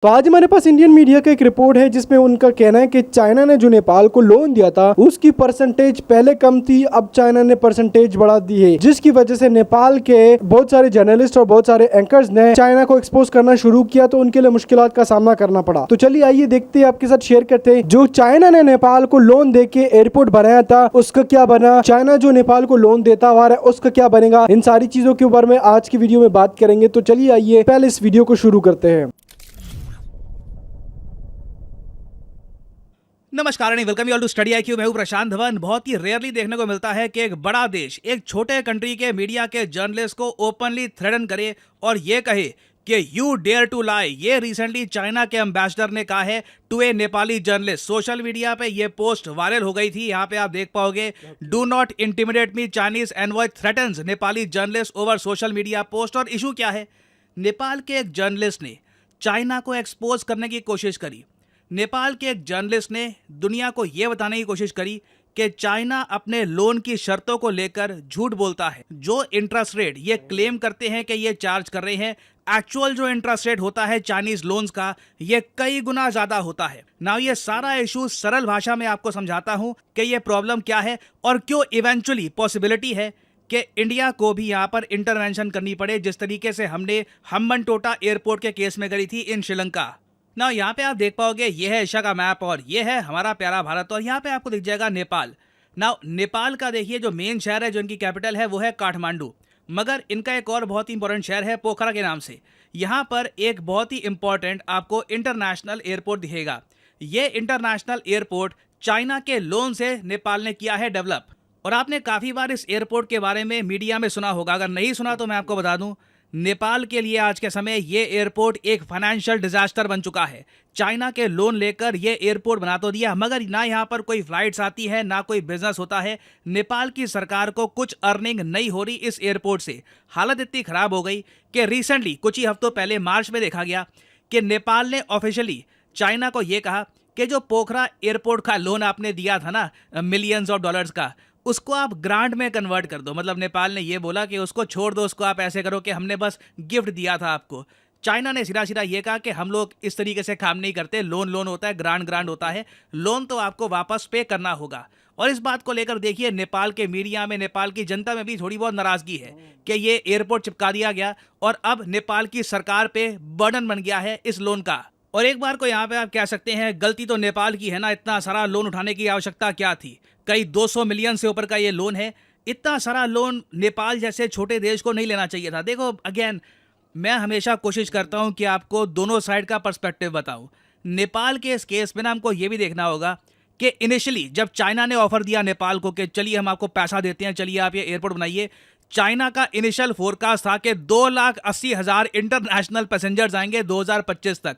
तो आज हमारे पास इंडियन मीडिया का एक रिपोर्ट है जिसमें उनका कहना है कि चाइना ने जो नेपाल को लोन दिया था उसकी परसेंटेज पहले कम थी, अब चाइना ने परसेंटेज बढ़ा दी है, जिसकी वजह से नेपाल के बहुत सारे जर्नलिस्ट और बहुत सारे एंकर्स ने चाइना को एक्सपोज करना शुरू किया, तो उनके लिए मुश्किलात का सामना करना पड़ा। तो चलिए आइए देखते हैं, आपके साथ शेयर करते हैं जो चाइना ने नेपाल को लोन दे के एयरपोर्ट बनाया था उसका क्या बना, चाइना जो नेपाल को लोन देता हुआ है उसका क्या बनेगा। इन सारी चीजों के बारे में आज की वीडियो में बात करेंगे। तो चलिए आइए पहले इस वीडियो को शुरू करते हैं। नमस्कार and welcome you all to study IQ. मैं हूं प्रशांत धवन। बहुत ही रेयरली देखने को मिलता है कि एक बड़ा देश एक छोटे कंट्री के मीडिया के जर्नलिस्ट को ओपनली थ्रेटन करे और ये कहे कि यू डेयर टू लाई। ये रिसेंटली चाइना के एम्बेसडर ने कहा है to a Nepali journalist. Social media पे ये पोस्ट वायरल हो गई थी। यहाँ पे आप देख पाओगे, do not intimidate me Chinese envoy threatens Nepali journalist over social media post. और इशू क्या है, नेपाल के एक जर्नलिस्ट ने चाइना को एक्सपोज करने की कोशिश करी। नेपाल के एक जर्नलिस्ट ने दुनिया को यह बताने की कोशिश करी कि चाइना अपने लोन की शर्तों को लेकर झूठ बोलता है। जो इंटरेस्ट रेट ये क्लेम करते हैं कि ये चार्ज कर रहे हैं, एक्चुअल जो इंटरेस्ट रेट होता है चाइनीज लोन्स का, ये कई गुना ज्यादा होता है। नाउ ये सारा इशू सरल भाषा में आपको समझाता हूं कि ये प्रॉब्लम क्या है और क्यों इवेंचुअली पॉसिबिलिटी है कि इंडिया को भी यहाँ पर इंटरवेंशन करनी पड़े, जिस तरीके से हमने हम्बनटोटा एयरपोर्ट के केस में करी थी इन श्रीलंका। ना यहाँ पे आप देख पाओगे, ये है एशिया का मैप और ये है हमारा प्यारा भारत, और यहाँ पे आपको दिख जाएगा नेपाल। ना नेपाल का देखिए जो मेन शहर है, जो इनकी कैपिटल है, वो है काठमांडू। मगर इनका एक और बहुत ही इंपॉर्टेंट शहर है पोखरा के नाम से। यहाँ पर एक बहुत ही इंपॉर्टेंट आपको इंटरनेशनल एयरपोर्ट दिखेगा। ये इंटरनेशनल एयरपोर्ट चाइना के लोन से नेपाल ने किया है डेवलप। और आपने काफ़ी बार इस एयरपोर्ट के बारे में मीडिया में सुना होगा। अगर नहीं सुना तो मैं आपको बता दूं, नेपाल के लिए आज के समय ये एयरपोर्ट एक फाइनेंशियल डिजास्टर बन चुका है। चाइना के लोन लेकर ये एयरपोर्ट बना तो दिया, मगर ना यहाँ पर कोई फ्लाइट्स आती है, ना कोई बिजनेस होता है। नेपाल की सरकार को कुछ अर्निंग नहीं हो रही इस एयरपोर्ट से। हालत इतनी खराब हो गई कि रिसेंटली कुछ ही हफ्तों पहले मार्च में देखा गया कि नेपाल ने ऑफिशियली चाइना को ये कहा कि जो पोखरा एयरपोर्ट का लोन आपने दिया था ना मिलियंस ऑफ डॉलर्स का, उसको आप ग्रांट में कन्वर्ट कर दो। मतलब नेपाल ने ये बोला कि उसको छोड़ दो, उसको आप ऐसे करो कि हमने बस गिफ्ट दिया था आपको। चाइना ने सीधा सीधा ये कहा कि हम लोग इस तरीके से काम नहीं करते, लोन होता है, ग्रांट होता है, लोन तो आपको वापस पे करना होगा। और इस बात को लेकर देखिए नेपाल के मीडिया में, नेपाल की जनता में भी थोड़ी बहुत नाराजगी है कि ये एयरपोर्ट चिपका दिया गया और अब नेपाल की सरकार पे बर्डन बन गया है इस लोन का। और एक बार को यहाँ पे आप कह सकते हैं गलती तो नेपाल की है ना, इतना सारा लोन उठाने की आवश्यकता क्या थी। कई 200 मिलियन से ऊपर का ये लोन है। इतना सारा लोन नेपाल जैसे छोटे देश को नहीं लेना चाहिए था। देखो अगेन, मैं हमेशा कोशिश करता हूं कि आपको दोनों साइड का पर्सपेक्टिव बताऊं। नेपाल के इस केस में ना हमको ये भी देखना होगा कि इनिशियली जब चाइना ने ऑफर दिया नेपाल को कि चलिए हम आपको पैसा देते हैं, चलिए आप ये एयरपोर्ट बनाइए, चाइना का इनिशियल फोरकास्ट था कि 2,80,000 इंटरनेशनल पैसेंजर्स आएंगे 2025 तक।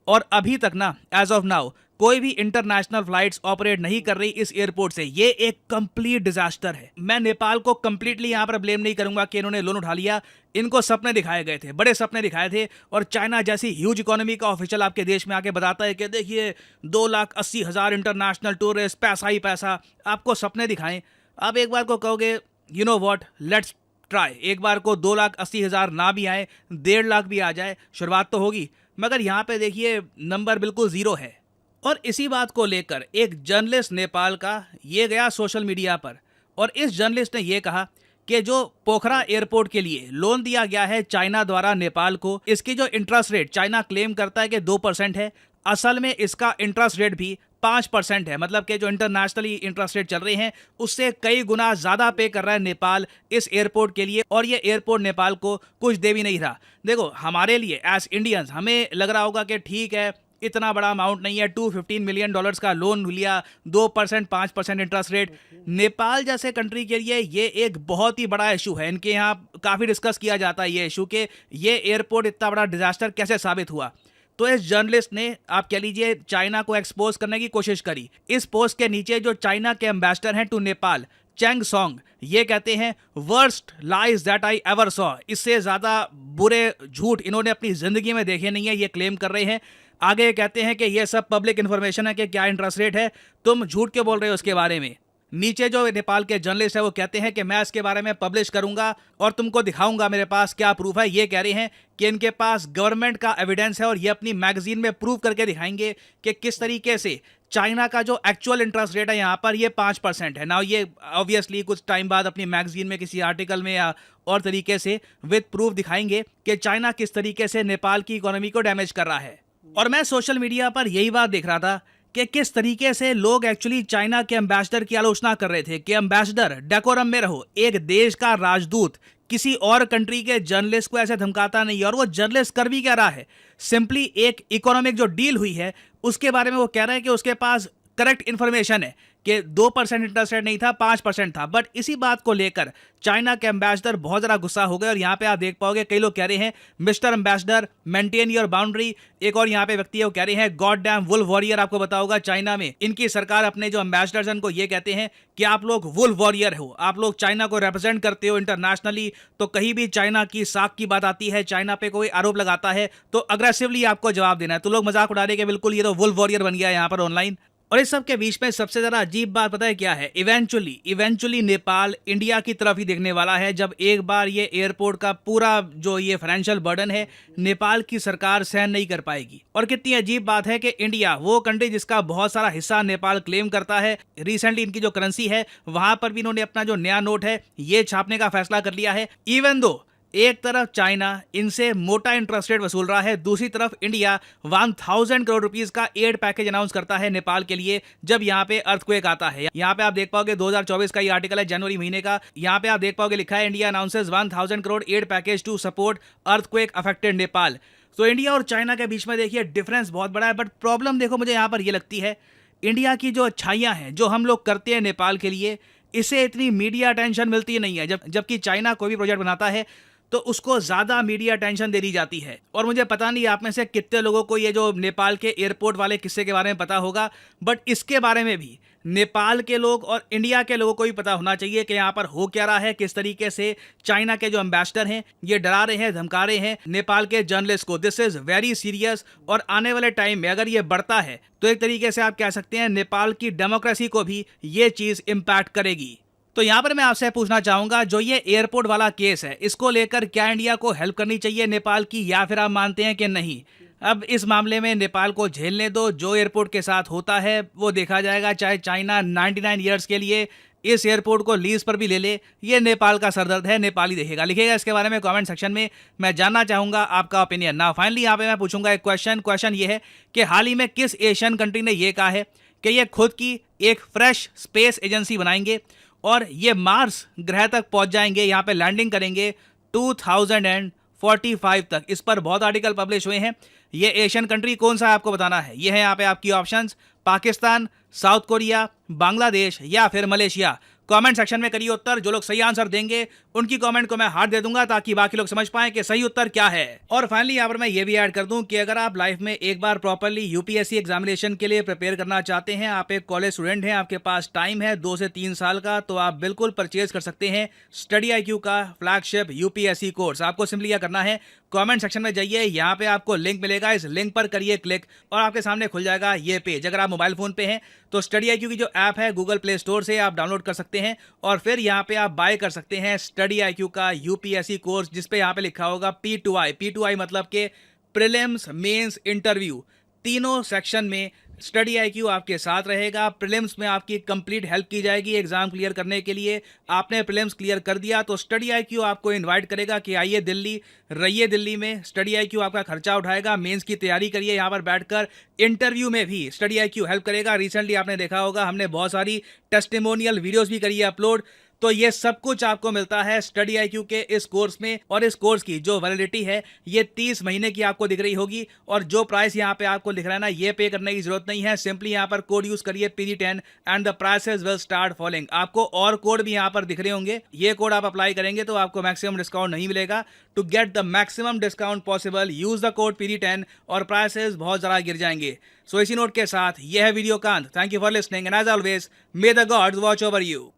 और अभी तक ना, एज ऑफ नाउ, कोई भी इंटरनेशनल फ्लाइट्स ऑपरेट नहीं कर रही इस एयरपोर्ट से। ये एक कंप्लीट डिजास्टर है। मैं नेपाल को कंप्लीटली यहाँ पर ब्लेम नहीं करूंगा कि इन्होंने लोन उठा लिया। इनको सपने दिखाए गए थे, बड़े सपने दिखाए थे। और चाइना जैसी ह्यूज इकोनॉमी का ऑफिशियल आपके देश में आके बताता है कि देखिए 2,80,000 इंटरनेशनल टूरिस्ट, पैसा ही पैसा, आपको सपने दिखाएं। आप एक बार को कहोगे you know what, let's try. एक बार को 2,80,000 ना भी आए, 1.5 लाख भी आ जाए, शुरुआत तो होगी। मगर यहाँ पे देखिए नंबर बिल्कुल जीरो है। और इसी बात को लेकर एक जर्नलिस्ट नेपाल का ये गया सोशल मीडिया पर, और इस जर्नलिस्ट ने ये कहा कि जो पोखरा एयरपोर्ट के लिए लोन दिया गया है चाइना द्वारा नेपाल को, इसकी जो इंटरेस्ट रेट चाइना क्लेम करता है कि 2% है, असल में इसका इंटरेस्ट रेट भी 5% है। मतलब कि जो इंटरनेशनली इंटरेस्ट रेट चल रहे हैं उससे कई गुना ज्यादा पे कर रहा है नेपाल इस एयरपोर्ट के लिए। और ये एयरपोर्ट नेपाल को कुछ दे भी नहीं रहा। देखो हमारे लिए एज इंडियंस हमें लग रहा होगा कि ठीक है, इतना बड़ा अमाउंट नहीं है, $215 मिलियन का लोन लिया, 2% 5% इंटरेस्ट रेट। नेपाल जैसे कंट्री के लिए ये एक बहुत ही बड़ा इशू है। इनके यहाँ काफ़ी डिस्कस किया जाता है ये इशू कि ये एयरपोर्ट इतना बड़ा डिजास्टर कैसे साबित हुआ। तो इस जर्नलिस्ट ने, आप कह लीजिए, चाइना को एक्सपोज करने की कोशिश करी। इस पोस्ट के नीचे जो चाइना के एम्बेसडर हैं टू नेपाल, चेंग सॉन्ग, ये कहते हैं worst lies that I ever saw. इससे ज़्यादा बुरे झूठ इन्होंने अपनी ज़िंदगी में देखे नहीं है, ये क्लेम कर रहे हैं। आगे कहते हैं कि ये सब पब्लिक इन्फॉर्मेशन है कि क्या इंटरेस्ट रेट है, तुम झूठ क्यों बोल रहे हो उसके बारे में। नीचे जो नेपाल के जर्नलिस्ट है वो कहते हैं कि मैं इसके बारे में पब्लिश करूंगा और तुमको दिखाऊंगा मेरे पास क्या प्रूफ है। ये कह रहे हैं कि इनके पास गवर्नमेंट का एविडेंस है और ये अपनी मैगजीन में प्रूव करके दिखाएंगे कि किस तरीके से चाइना का जो एक्चुअल इंटरेस्ट रेट है यहाँ पर ये 5% है। नाउ ये ऑब्वियसली कुछ टाइम बाद अपनी मैगजीन में किसी आर्टिकल में या और तरीके से विद प्रूफ दिखाएंगे कि चाइना किस तरीके से नेपाल की इकोनॉमी को डैमेज कर रहा है। और मैं सोशल मीडिया पर यही बात देख रहा था कि किस तरीके से लोग एक्चुअली चाइना के एम्बेसडर की आलोचना कर रहे थे कि एम्बेसडर डेकोरम में रहो, एक देश का राजदूत किसी और कंट्री के जर्नलिस्ट को ऐसे धमकाता नहीं है। और वो जर्नलिस्ट कर भी क्या रहा है, सिंपली एक इकोनॉमिक जो डील हुई है उसके बारे में वो कह रहा है कि उसके पास करेक्ट इंफॉर्मेशन है कि 2% इंटरेस्ट रेट नहीं था, 5% था। बट इसी बात को लेकर चाइना के एम्बेसडर बहुत ज़्यादा गुस्सा हो गए और यहाँ पे आप देख पाओगे कई लोग कह रहे हैं mister ambassador maintain your boundary. एक और यहाँ पे व्यक्ति है वो कह रहे हैं गॉड डैम वुल्फ वॉरियर। आपको पता होगा चाइना में इनकी सरकार अपने जो एम्बेसडर्स हैं उनको ये कहते हैं कि आप लोग वुल्फ वॉरियर हो, आप लोग चाइना को रिप्रेजेंट करते हो इंटरनेशनली। तो कहीं भी चाइना की साख की बात आती है, चाइना पे कोई आरोप लगाता है तो अग्रेसिवली आपको जवाब देना है। तो लोग मजाक उड़ा रहे कि बिल्कुल ये तो वुल्फ वॉरियर बन गया है यहाँ पर ऑनलाइन। और इस सब के बीच में सबसे ज्यादा अजीब बात पता है क्या है, इवेंचुअली नेपाल इंडिया की तरफ ही देखने वाला है जब एक बार ये एयरपोर्ट का पूरा जो ये फाइनेंशियल बर्डन है नेपाल की सरकार सहन नहीं कर पाएगी। और कितनी अजीब बात है कि इंडिया वो कंट्री जिसका बहुत सारा हिस्सा नेपाल क्लेम करता है, रिसेंटली इनकी जो करेंसी है वहां पर भी इन्होंने अपना जो नया नोट है ये छापने का फैसला कर लिया है। इवन दो एक तरफ चाइना इनसे मोटा इंटरेस्ट रेट वसूल रहा है, दूसरी तरफ इंडिया 1000 करोड़ रुपीस का एड पैकेज अनाउंस करता है नेपाल के लिए जब यहाँ पे अर्थक्वेक आता है। यहाँ पे आप देख पाओगे 2024 का ये आर्टिकल है जनवरी महीने का। यहाँ पे आप देख पाओगे लिखा है India announces 1000 crore aid package to support earthquake affected Nepal. तो इंडिया और चाइना के बीच में देखिए डिफरेंस बहुत बड़ा है। बट प्रॉब्लम देखो मुझे यहाँ पर ये लगती है, इंडिया की जो अच्छाइयाँ हैं जो हम लोग करते हैं नेपाल के लिए, इसे इतनी मीडिया अटेंशन मिलती नहीं है। जबकि चाइना कोई भी प्रोजेक्ट बनाता है तो उसको ज़्यादा मीडिया अटेंशन दे दी जाती है। और मुझे पता नहीं आप में से कितने लोगों को ये जो नेपाल के एयरपोर्ट वाले किस्से के बारे में पता होगा, बट इसके बारे में भी नेपाल के लोग और इंडिया के लोगों को भी पता होना चाहिए कि यहाँ पर हो क्या रहा है, किस तरीके से चाइना के जो एम्बेसडर हैं ये डरा रहे हैं, धमका रहे हैं नेपाल के जर्नलिस्ट को। This is very serious. और आने वाले टाइम में अगर ये बढ़ता है तो एक तरीके से आप कह सकते हैं नेपाल की डेमोक्रेसी को भी ये चीज़ इम्पैक्ट करेगी। तो यहाँ पर मैं आपसे पूछना चाहूंगा, जो ये एयरपोर्ट वाला केस है इसको लेकर क्या इंडिया को हेल्प करनी चाहिए नेपाल की, या फिर आप मानते हैं कि नहीं अब इस मामले में नेपाल को झेलने दो, जो एयरपोर्ट के साथ होता है वो देखा जाएगा। चाहे चाइना 99 ईयर्स के लिए इस एयरपोर्ट को लीज पर भी ले ले, ये नेपाल का सरदर्द है, नेपाल ही देखेगा। लिखेगा इसके बारे में कमेंट सेक्शन में, मैं जानना चाहूंगा आपका ओपिनियन। ना फाइनली यहाँ पे मैं पूछूंगा एक क्वेश्चन ये है कि हाल ही में किस एशियन कंट्री ने ये कहा है कि ये खुद की एक फ्रेश स्पेस एजेंसी बनाएंगे और ये मार्स ग्रह तक पहुंच जाएंगे, यहाँ पे लैंडिंग करेंगे 2045 तक। इस पर बहुत आर्टिकल पब्लिश हुए हैं। ये एशियन कंट्री कौन सा है आपको बताना है। ये है यहाँ पे आपकी options, Pakistan, south Korea, Bangladesh या फिर मलेशिया। कमेंट सेक्शन में करिए उत्तर। जो लोग सही आंसर देंगे उनकी कमेंट को मैं हार्ट दे दूंगा ताकि बाकी लोग समझ पाएं कि सही उत्तर क्या है। और फाइनली यहाँ पर मैं ये भी ऐड कर दूं कि अगर आप लाइफ में एक बार प्रॉपर्ली यूपीएससी एग्जामिनेशन के लिए प्रिपेयर करना चाहते हैं, आप एक कॉलेज स्टूडेंट हैं, आपके पास टाइम है 2 से 3 साल का, तो आप बिल्कुल परचेज कर सकते हैं स्टडी IQ का फ्लैगशिप यूपीएससी कोर्स। आपको सिंपली क्या करना है, कमेंट सेक्शन में जाइए, यहाँ पे आपको लिंक मिलेगा, इस लिंक पर करिए क्लिक और आपके सामने खुल जाएगा ये पेज। अगर आप मोबाइल फोन पे हैं तो स्टडी IQ की जो ऐप है गूगल प्ले स्टोर से आप डाउनलोड कर सकते हैं और फिर यहाँ पे आप बाय कर सकते हैं स्टडी IQ का यूपीएससी कोर्स, जिसपे यहाँ पे लिखा होगा P2I मतलब के प्रीलिम्स, मेंस, इंटरव्यू, तीनों सेक्शन में स्टडी IQ आपके साथ रहेगा। प्रीलिम्स में आपकी कंप्लीट हेल्प की जाएगी एग्जाम क्लियर करने के लिए। आपने प्रीलिम्स क्लियर कर दिया तो स्टडी IQ आपको इनवाइट करेगा कि आइए दिल्ली, रहिए दिल्ली में। स्टडी IQ आपका खर्चा उठाएगा, मेंस की तैयारी करिए यहाँ पर बैठकर। इंटरव्यू में भी स्टडी IQ हेल्प करेगा। रिसेंटली आपने देखा होगा हमने बहुत सारी टेस्टिमोनियल वीडियोस भी करी है अपलोड। तो ये सब कुछ आपको मिलता है स्टडी IQ के इस कोर्स में। और इस कोर्स की जो वैलिडिटी है ये 30 महीने की आपको दिख रही होगी। और जो प्राइस यहाँ पे आपको दिख रहा है ना, ये पे करने की जरूरत नहीं है। सिंपली यहाँ पर कोड यूज करिए PG10 and the prices will start following. आपको और कोड भी यहाँ पर दिख रहे होंगे, ये कोड आप अप्लाई करेंगे तो आपको मैक्सिमम डिस्काउंट नहीं मिलेगा। To get the maximum discount possible use the code PG10 और प्राइसेस बहुत ज़्यादा गिर जाएंगे। सो इसी नोट के साथ यह है वीडियो का अंत। Thank you for listening and as always may the gods watch over you.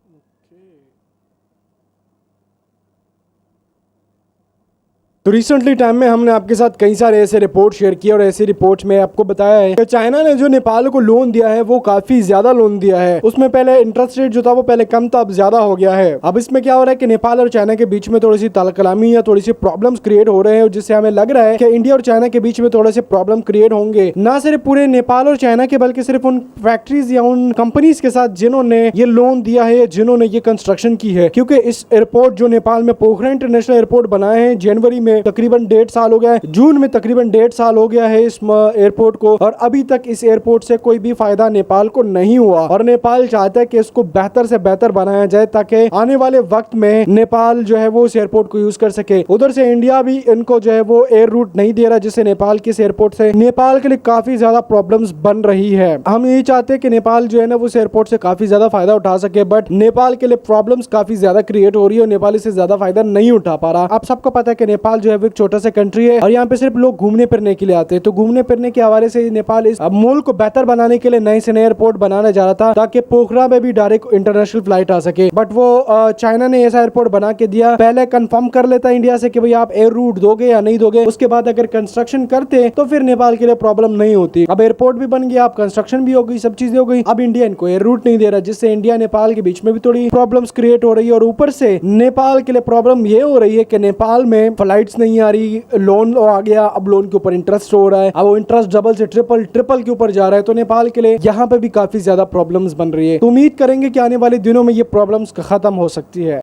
तो रिसेंटली टाइम में हमने आपके साथ कई सारे ऐसे रिपोर्ट शेयर किए और ऐसी रिपोर्ट में आपको बताया है कि चाइना ने जो नेपाल को लोन दिया है वो काफी ज्यादा लोन दिया है। उसमें पहले इंटरेस्ट रेट जो था वो पहले कम था, अब ज्यादा हो गया है। अब इसमें क्या हो रहा है कि नेपाल और चाइना के बीच में थोड़ी सी तलकलामी या थोड़ी सी प्रॉब्लम्स क्रिएट हो रहे हैं, जिससे हमें लग रहा है कि इंडिया और चाइना के बीच में थोड़े से प्रॉब्लम क्रिएट होंगे, ना सिर्फ पूरे नेपाल और चाइना के बल्कि सिर्फ उन फैक्ट्रीज या उन कंपनीज के साथ जिन्होंने ये लोन दिया है, जिन्होंने ये कंस्ट्रक्शन की है। क्योंकि इस एयरपोर्ट जो नेपाल में पोखरा इंटरनेशनल एयरपोर्ट बनाए हैं, जनवरी में तकरीबन 1.5 साल हो गया है, जून में तकरीबन 1.5 साल हो गया है इस एयरपोर्ट को, और अभी तक इस एयरपोर्ट से कोई भी फायदा नेपाल को नहीं हुआ। और नेपाल चाहता है कि इसको बेहतर से बेहतर बनाया जाए ताकि आने वाले वक्त में नेपाल जो है वो इस एयरपोर्ट को यूज कर सके। उधर से इंडिया भी इनको जो है वो एयर रूट नहीं दे रहा, जिससे नेपाल के इस एयरपोर्ट से नेपाल के लिए काफी ज्यादा प्रॉब्लम्स बन रही है। हम यही चाहते हैं कि नेपाल जो है ना वो इस एयरपोर्ट से काफी ज्यादा फायदा उठा सके, बट नेपाल के लिए प्रॉब्लम्स काफी ज्यादा क्रिएट हो रही है और नेपाल इससे ज्यादा फायदा नहीं उठा पा रहा। आप सबको पता है कि नेपाल जो है वो एक छोटा सा कंट्री है और यहाँ पे सिर्फ लोग घूमने फिरने के लिए आते हैं। तो घूमने फिरने के हवाले से नेपाल इस मुल्क को बेहतर बनाने के लिए नए से नए एयरपोर्ट बनाने जा रहा था ताकि पोखरा में भी डायरेक्ट इंटरनेशनल फ्लाइट आ सके, बट वो चाइना ने ऐसा एयरपोर्ट बना के दिया। पहले कंफर्म कर लेता इंडिया से कि भाई आप एयर रूट दोगे या नहीं दोगे, उसके बाद अगर कंस्ट्रक्शन करते तो फिर नेपाल के लिए प्रॉब्लम नहीं होती। अब एयरपोर्ट भी बन गया, अब कंस्ट्रक्शन भी हो गई, सब चीजें हो गई, अब इंडिया इनको एयर रूट नहीं दे रहा, जिससे इंडिया नेपाल के बीच में भी थोड़ी प्रॉब्लम्स क्रिएट हो रही है। और ऊपर से नेपाल के लिए प्रॉब्लम ये हो रही है कि नेपाल में फ्लाइट्स नहीं आ रही, लोन आ गया, अब लोन के ऊपर इंटरेस्ट हो रहा है, अब वो इंटरेस्ट डबल से ट्रिपल के ऊपर जा रहा है। तो नेपाल के लिए यहाँ पे भी काफी ज्यादा प्रॉब्लम्स बन रही है। तो उम्मीद करेंगे कि आने वाले दिनों में ये प्रॉब्लम्स खत्म हो सकती है।